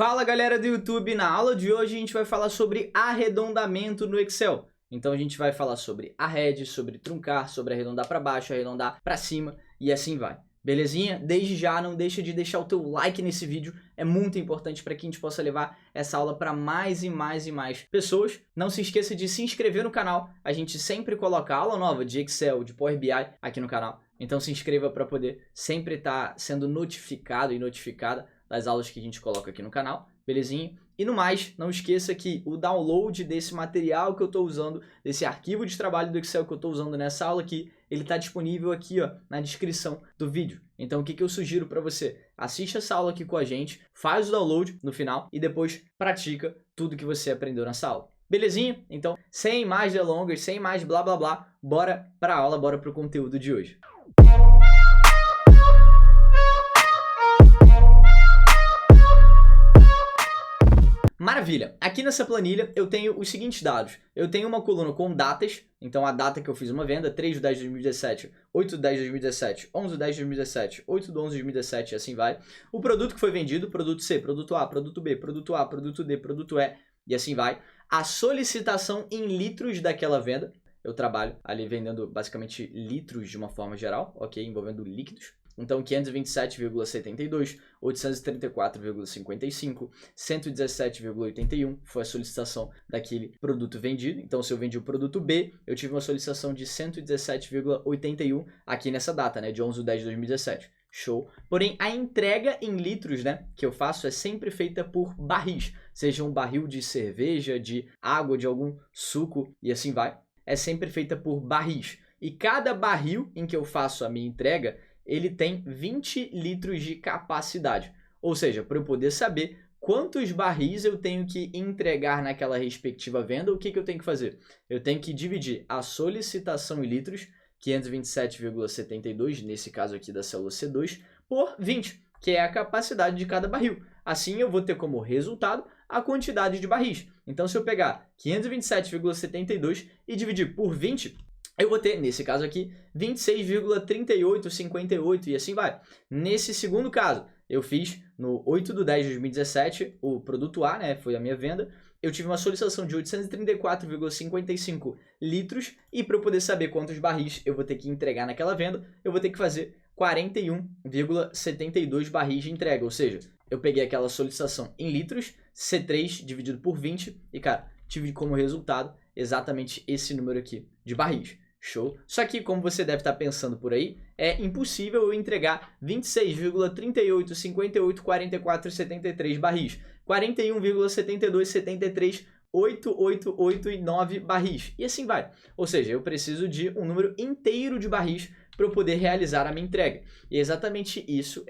Fala galera do YouTube, na aula de hoje a gente vai falar sobre arredondamento no Excel. Então a gente vai falar sobre arred, sobre truncar, sobre arredondar para baixo, arredondar para cima e assim vai. Belezinha? Desde já não deixa de deixar o teu like nesse vídeo, é muito importante para que a gente possa levar essa aula para mais e mais e mais pessoas. Não se esqueça de se inscrever no canal, a gente sempre coloca aula nova de Excel, de Power BI aqui no canal. Então se inscreva para poder sempre estar sendo notificado e notificada das aulas que a gente coloca aqui no canal, belezinha? E no mais, não esqueça que o download desse material que eu estou usando, desse arquivo de trabalho do Excel que eu estou usando nessa aula aqui, ele está disponível aqui ó, na descrição do vídeo. Então o que eu sugiro para você? Assiste essa aula aqui com a gente, faz o download no final e depois pratica tudo que você aprendeu nessa aula. Belezinha? Então, sem mais delongas, sem mais blá blá blá, bora para a aula, bora para o conteúdo de hoje. Maravilha! Aqui nessa planilha eu tenho os seguintes dados. Eu tenho uma coluna com datas, então a data que eu fiz uma venda, 3 de 10 de 2017, 8 de 10 de 2017, 11 de 10 de 2017, 8 de 11 de 2017 e assim vai. O produto que foi vendido, produto C, produto A, produto B, produto A, produto D, produto E e assim vai. A solicitação em litros daquela venda, eu trabalho ali vendendo basicamente litros de uma forma geral, ok? Envolvendo líquidos. Então, 527,72, 834,55, 117,81 foi a solicitação daquele produto vendido. Então, se eu vendi o produto B, eu tive uma solicitação de 117,81 aqui nessa data, né, de 11 de 10 de 2017. Show. Porém, a entrega em litros, né, que eu faço é sempre feita por barris. Seja um barril de cerveja, de água, de algum suco e assim vai. É sempre feita por barris. E cada barril em que eu faço a minha entrega, ele tem 20 litros de capacidade. Ou seja, para eu poder saber quantos barris eu tenho que entregar naquela respectiva venda, o que eu tenho que fazer? Eu tenho que dividir a solicitação em litros, 527,72, nesse caso aqui da célula C2, por 20, que é a capacidade de cada barril. Assim eu vou ter como resultado a quantidade de barris. Então se eu pegar 527,72 e dividir por 20, eu vou ter, nesse caso aqui, 26,3858 e assim vai. Nesse segundo caso, eu fiz no 8 de 10 de 2017, o produto A, né, foi a minha venda. Eu tive uma solicitação de 834,55 litros e para eu poder saber quantos barris eu vou ter que entregar naquela venda, eu vou ter que fazer 41,72 barris de entrega. Ou seja, eu peguei aquela solicitação em litros, C3 dividido por 20 e, cara, tive como resultado exatamente esse número aqui de barris. Show? Só que, como você deve estar pensando por aí, é impossível eu entregar 26,38, 58, 44, 73 barris, 41,72, 73, 888 e 9 barris. E assim vai. Ou seja, eu preciso de um número inteiro de barris para eu poder realizar a minha entrega. E é exatamente isso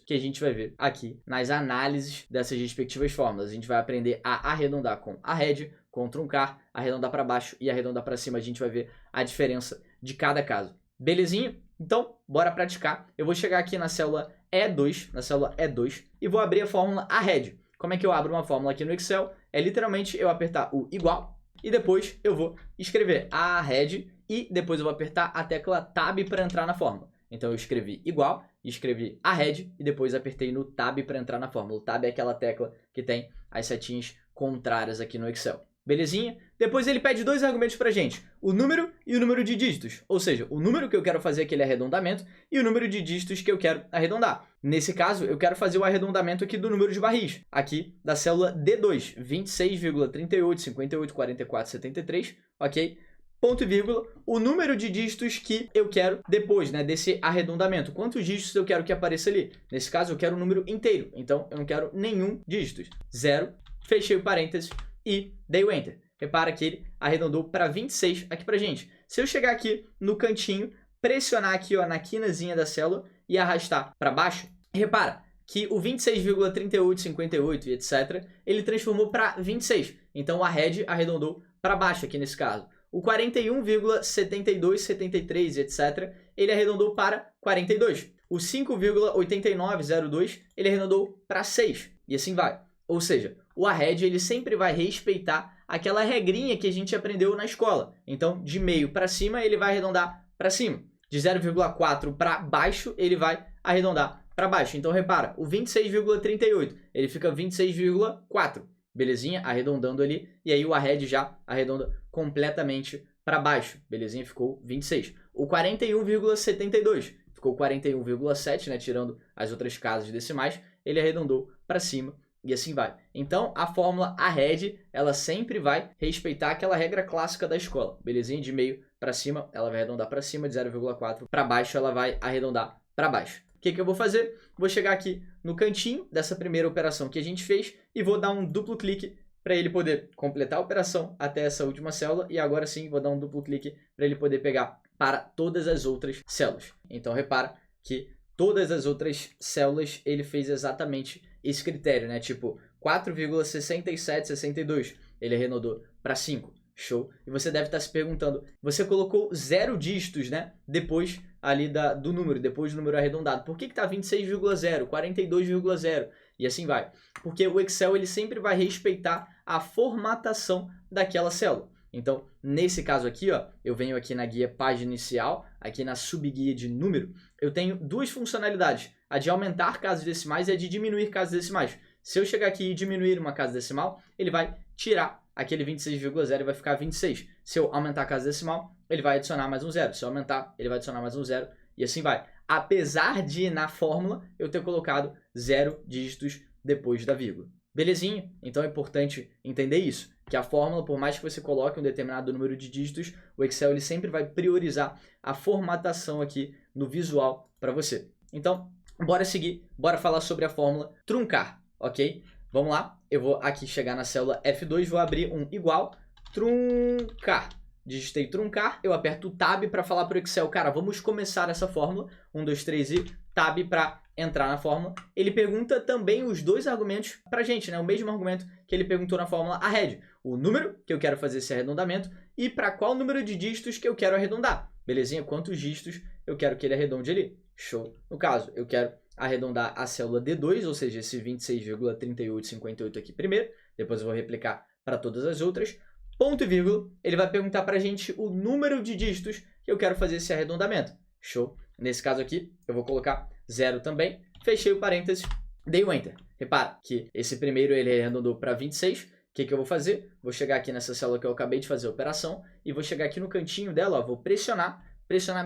que a gente vai ver aqui nas análises dessas respectivas fórmulas. A gente vai aprender a arredondar com arred, com truncar, arredondar para baixo e arredondar para cima. A gente vai ver a diferença de cada caso. Belezinha? Então, bora praticar. Eu vou chegar aqui na célula E2, e vou abrir a fórmula arred. Como é que eu abro uma fórmula aqui no Excel? É literalmente eu apertar o igual e depois eu vou escrever a arred e depois eu vou apertar a tecla Tab para entrar na fórmula. Então eu escrevi igual, escrevi arred e depois apertei no Tab para entrar na fórmula. O Tab é aquela tecla que tem as setinhas contrárias aqui no Excel. Belezinha? Depois ele pede dois argumentos pra gente, o número e o número de dígitos, ou seja, o número que eu quero fazer aquele arredondamento e o número de dígitos que eu quero arredondar. Nesse caso, eu quero fazer o arredondamento aqui do número de barris, aqui da célula D2, 26,38, 58, 44, 73, ok? Ponto e vírgula, o número de dígitos que eu quero depois, né, desse arredondamento. Quantos dígitos eu quero que apareça ali? Nesse caso, eu quero um número inteiro, então eu não quero nenhum dígitos. 0, fechei o parênteses e dei o Enter. Repara que ele arredondou para 26 aqui pra gente. Se eu chegar aqui no cantinho, pressionar aqui ó, na quinazinha da célula e arrastar para baixo, repara que o 26,38, 58 e etc, ele transformou para 26. Então o arred arredondou para baixo aqui nesse caso. O 41,72, 73 e etc, ele arredondou para 42. O 5,8902, ele arredondou para 6 e assim vai. Ou seja, o arred ele sempre vai respeitar aquela regrinha que a gente aprendeu na escola. Então, de meio para cima, ele vai arredondar para cima. De 0,4 para baixo, ele vai arredondar para baixo. Então repara, o 26,38, ele fica 26,4. Belezinha? Arredondando ali. E aí o arred já arredonda completamente para baixo. Belezinha? Ficou 26. O 41,72 ficou 41,7, né? Tirando as outras casas decimais, ele arredondou para cima. E assim vai. Então, a fórmula arred, ela sempre vai respeitar aquela regra clássica da escola. Belezinha? De meio para cima, ela vai arredondar para cima. De 0,4 para baixo, ela vai arredondar para baixo. O que eu vou fazer? Vou chegar aqui no cantinho dessa primeira operação que a gente fez e vou dar um duplo clique para ele poder completar a operação até essa última célula. E agora sim, vou dar um duplo clique para ele poder pegar para todas as outras células. Então, repara que todas as outras células ele fez exatamente esse critério, né? Tipo, 4,6762, ele arredondou para 5. Show. E você deve estar se perguntando, você colocou 0 dígitos, né? Depois ali do número, depois do número arredondado. Por que está 26,0, 42,0 e assim vai? Porque o Excel ele sempre vai respeitar a formatação daquela célula. Então, nesse caso aqui, ó, eu venho aqui na guia página inicial, aqui na subguia de número, eu tenho duas funcionalidades, a de aumentar casas decimais e a de diminuir casas decimais. Se eu chegar aqui e diminuir uma casa decimal, ele vai tirar aquele 26,0 e vai ficar 26. Se eu aumentar a casa decimal, ele vai adicionar mais um 0. Se eu aumentar, ele vai adicionar mais um 0 e assim vai. Apesar de, na fórmula, eu ter colocado 0 dígitos depois da vírgula. Belezinha? Então é importante entender isso, que a fórmula, por mais que você coloque um determinado número de dígitos, o Excel ele sempre vai priorizar a formatação aqui no visual para você. Então, bora seguir, bora falar sobre a fórmula truncar, ok? Vamos lá, eu vou aqui chegar na célula F2, vou abrir um igual, truncar. Digitei truncar, eu aperto o Tab para falar para o Excel, cara, vamos começar essa fórmula, 1, 2, 3 e Tab para entrar na fórmula. Ele pergunta também os dois argumentos para a gente, né? O mesmo argumento que ele perguntou na fórmula arred, o número que eu quero fazer esse arredondamento e para qual número de dígitos que eu quero arredondar, belezinha? Quantos dígitos eu quero que ele arredonde ali, show. No caso, eu quero arredondar a célula D2, ou seja, esse 26,3858 aqui primeiro, depois eu vou replicar para todas as outras. Ponto e vírgula, ele vai perguntar para a gente o número de dígitos que eu quero fazer esse arredondamento. Show. Nesse caso aqui, eu vou colocar 0 também. Fechei o parênteses, dei o Enter. Repara que esse primeiro ele arredondou para 26. O que eu vou fazer? Vou chegar aqui nessa célula que eu acabei de fazer a operação e vou chegar aqui no cantinho dela, ó, vou pressionar,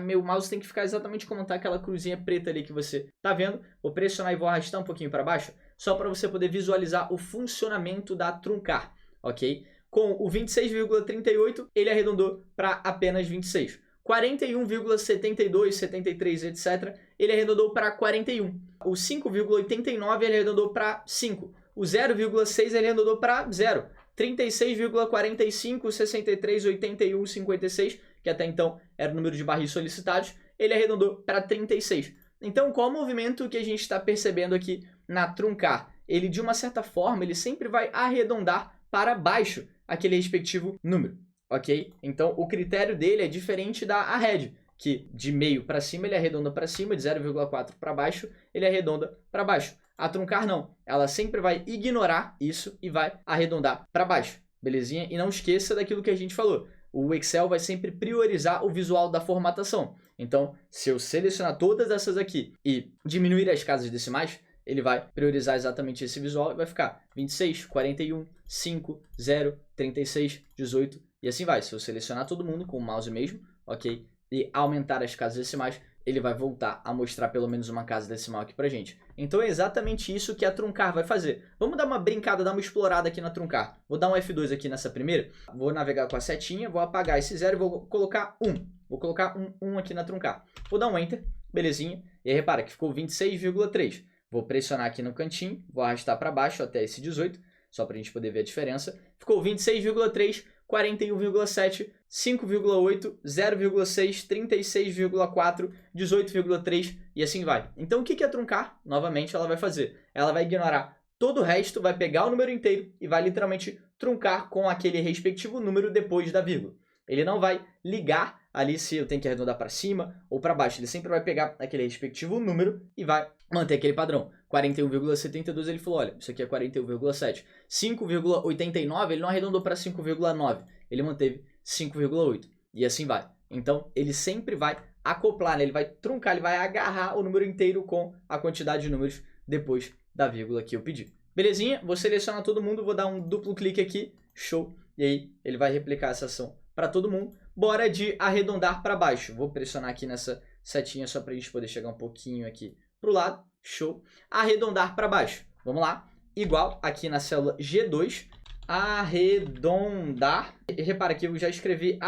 meu mouse tem que ficar exatamente como está aquela cruzinha preta ali que você está vendo. Vou pressionar e vou arrastar um pouquinho para baixo, só para você poder visualizar o funcionamento da truncar, ok? Com o 26,38, ele arredondou para apenas 26. 41,72, 73, etc., ele arredondou para 41. O 5,89 ele arredondou para 5. O 0,6 ele arredondou para 0. 36,45, 63, 81, 56, que até então era o número de barris solicitados, ele arredondou para 36. Então, qual o movimento que a gente está percebendo aqui na truncar? Ele, de uma certa forma, ele sempre vai arredondar para baixo aquele respectivo número, ok? Então, o critério dele é diferente da arred, que de meio para cima ele arredonda para cima, de 0,4 para baixo ele arredonda para baixo. A truncar não, ela sempre vai ignorar isso e vai arredondar para baixo, belezinha? E não esqueça daquilo que a gente falou, o Excel vai sempre priorizar o visual da formatação. Então, se eu selecionar todas essas aqui e diminuir as casas decimais, ele vai priorizar exatamente esse visual e vai ficar 26, 41, 5, 0, 36, 18 e assim vai. Se eu selecionar todo mundo com o mouse mesmo, ok? E aumentar as casas decimais, ele vai voltar a mostrar pelo menos uma casa decimal aqui pra gente. Então é exatamente isso que a truncar vai fazer. Vamos dar uma brincada, dar uma explorada aqui na truncar. Vou dar um F2 aqui nessa primeira, vou navegar com a setinha, vou apagar esse 0 e vou colocar 1. Vou colocar um aqui na truncar. Vou dar um Enter, belezinha. E aí repara que ficou 26,3. Vou pressionar aqui no cantinho, vou arrastar para baixo até esse 18, só para a gente poder ver a diferença. Ficou 26,3, 41,7, 5,8, 0,6, 36,4, 18,3 e assim vai. Então o que é truncar? Novamente ela vai fazer. Ela vai ignorar todo o resto, vai pegar o número inteiro e vai literalmente truncar com aquele respectivo número depois da vírgula. Ele não vai ligar ali se eu tenho que arredondar para cima ou para baixo. Ele sempre vai pegar aquele respectivo número e vai manter aquele padrão. 41,72 ele falou, olha, isso aqui é 41,7. 5,89 ele não arredondou para 5,9. Ele manteve 5,8. E assim vai. Então, ele sempre vai acoplar, né? Ele vai truncar, ele vai agarrar o número inteiro com a quantidade de números depois da vírgula que eu pedi. Belezinha? Vou selecionar todo mundo, vou dar um duplo clique aqui, show. E aí ele vai replicar essa ação para todo mundo. Bora de arredondar para baixo. Vou pressionar aqui nessa setinha só para a gente poder chegar um pouquinho aqui pro lado. Show. Arredondar para baixo. Vamos lá. Igual aqui na célula G2. Arredondar. Repara que eu já escrevi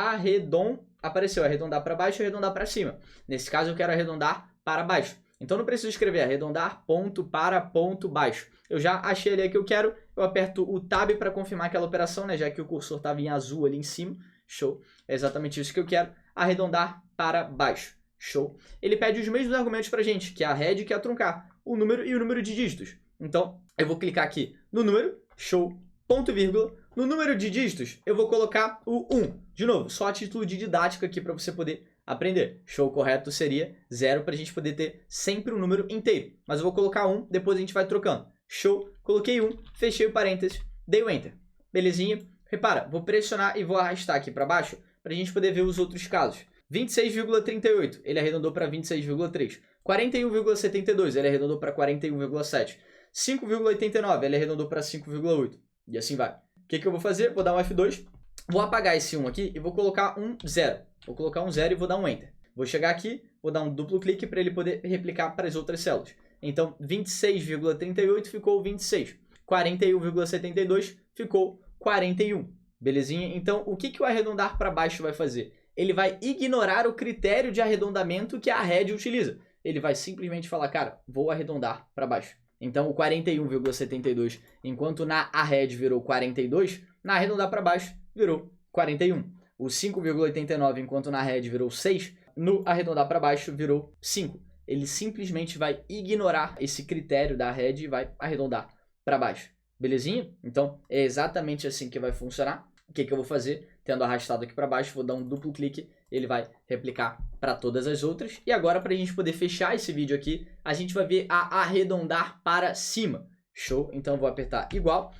apareceu arredondar para baixo e arredondar para cima. Nesse caso eu quero arredondar para baixo. Então não preciso escrever arredondar ponto para ponto baixo. Eu já achei ali a que eu quero. Eu aperto o Tab para confirmar aquela operação, né? Já que o cursor estava em azul ali em cima. Show. É exatamente isso que eu quero. Arredondar para baixo. Show. Ele pede os mesmos argumentos para a gente, que é a head e que é a truncar. O número e o número de dígitos. Então, eu vou clicar aqui no número. Show. Ponto e vírgula. No número de dígitos, eu vou colocar o 1. De novo, só a título de didática aqui para você poder aprender. Show. Correto seria 0 para a gente poder ter sempre um número inteiro. Mas eu vou colocar 1, depois a gente vai trocando. Show. Coloquei 1, fechei o parênteses, dei o Enter. Belezinha? Repara, vou pressionar e vou arrastar aqui para baixo para a gente poder ver os outros casos. 26,38, ele arredondou para 26,3. 41,72, ele arredondou para 41,7. 5,89, ele arredondou para 5,8. E assim vai. O que eu vou fazer? Vou dar um F2, vou apagar esse 1 aqui e vou colocar um 0. Vou colocar um 0 e vou dar um Enter. Vou chegar aqui, vou dar um duplo clique para ele poder replicar para as outras células. Então, 26,38 ficou 26. 41,72 ficou 41. Belezinha? Então, o que o arredondar para baixo vai fazer? Ele vai ignorar o critério de arredondamento que a head utiliza. Ele vai simplesmente falar, cara, vou arredondar para baixo. Então, o 41,72, enquanto na head virou 42, na arredondar para baixo virou 41. O 5,89, enquanto na head virou 6, no arredondar para baixo virou 5. Ele simplesmente vai ignorar esse critério da head e vai arredondar para baixo. Belezinha? Então, é exatamente assim que vai funcionar. O que eu vou fazer? Tendo arrastado aqui para baixo, vou dar um duplo clique, ele vai replicar para todas as outras. E agora, para a gente poder fechar esse vídeo aqui, a gente vai ver a arredondar para cima. Show? Então, vou apertar igual,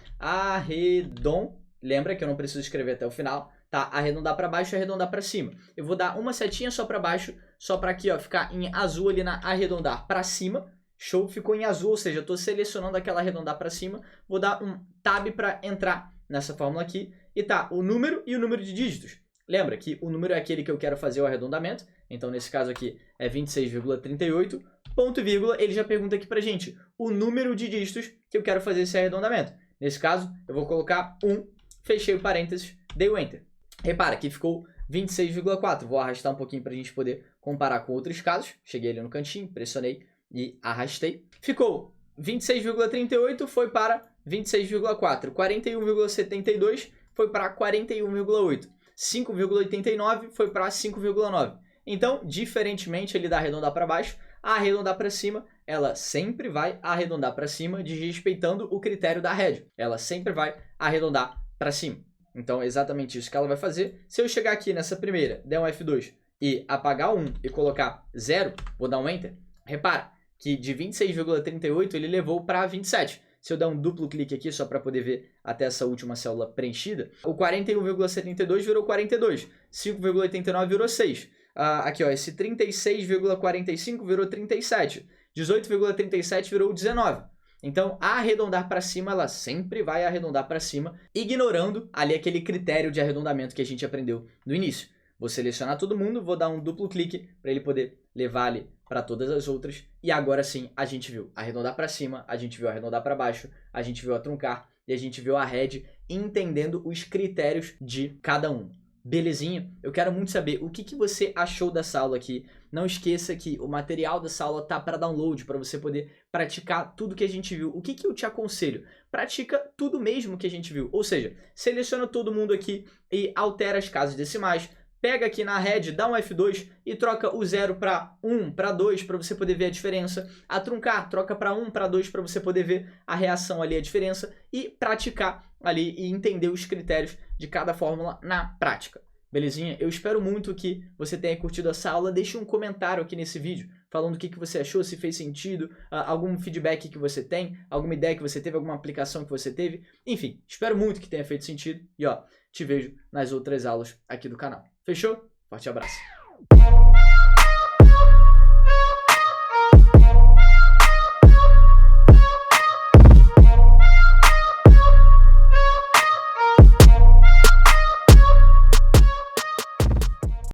lembra que eu não preciso escrever até o final, tá? Arredondar para baixo e arredondar para cima. Eu vou dar uma setinha só para baixo, só para aqui, ó, ficar em azul ali na arredondar para cima. Show? Ficou em azul, ou seja, eu estou selecionando aquela arredondar para cima. Vou dar um Tab para entrar nessa fórmula aqui. E tá, o número e o número de dígitos. Lembra que o número é aquele que eu quero fazer o arredondamento. Então, nesse caso aqui, é 26,38. Ponto e vírgula, ele já pergunta aqui pra gente o número de dígitos que eu quero fazer esse arredondamento. Nesse caso, eu vou colocar 1, fechei o parênteses, dei o Enter. Repara, aqui ficou 26,4. Vou arrastar um pouquinho pra gente poder comparar com outros casos. Cheguei ali no cantinho, pressionei e arrastei. Ficou 26,38, foi para 26,4. 41,72 foi para 41,8. 5,89 foi para 5,9. Então, diferentemente ele da arredondar para baixo, a arredondar para cima, ela sempre vai arredondar para cima, desrespeitando o critério da head. Ela sempre vai arredondar para cima. Então, é exatamente isso que ela vai fazer. Se eu chegar aqui nessa primeira, der um F2 e apagar 1 e colocar 0, vou dar um Enter. Repara que de 26,38 ele levou para 27. Se eu der um duplo clique aqui só para poder ver até essa última célula preenchida, o 41,72 virou 42, 5,89 virou 6. Aqui, ó, esse 36,45 virou 37, 18,37 virou 19. Então, a arredondar para cima, ela sempre vai arredondar para cima, ignorando ali aquele critério de arredondamento que a gente aprendeu no início. Vou selecionar todo mundo, vou dar um duplo clique para ele poder levar ali para todas as outras. E agora sim, a gente viu arredondar para cima, a gente viu arredondar para baixo, a gente viu a truncar e a gente viu a head entendendo os critérios de cada um. Belezinha? Eu quero muito saber o que você achou dessa aula aqui. Não esqueça que o material dessa aula tá para download, para você poder praticar tudo que a gente viu. O que eu te aconselho? Pratica tudo mesmo que a gente viu. Ou seja, seleciona todo mundo aqui e altera as casas decimais. Pega aqui na head, dá um F2 e troca o 0 para 1, para 2, para você poder ver a diferença. A truncar, troca para 1, para 2, para você poder ver a reação ali, a diferença. E praticar ali e entender os critérios de cada fórmula na prática. Belezinha? Eu espero muito que você tenha curtido essa aula. Deixe um comentário aqui nesse vídeo falando o que você achou, se fez sentido, algum feedback que você tem, alguma ideia que você teve, alguma aplicação que você teve. Enfim, espero muito que tenha feito sentido. E ó, te vejo nas outras aulas aqui do canal. Fechou? Forte abraço.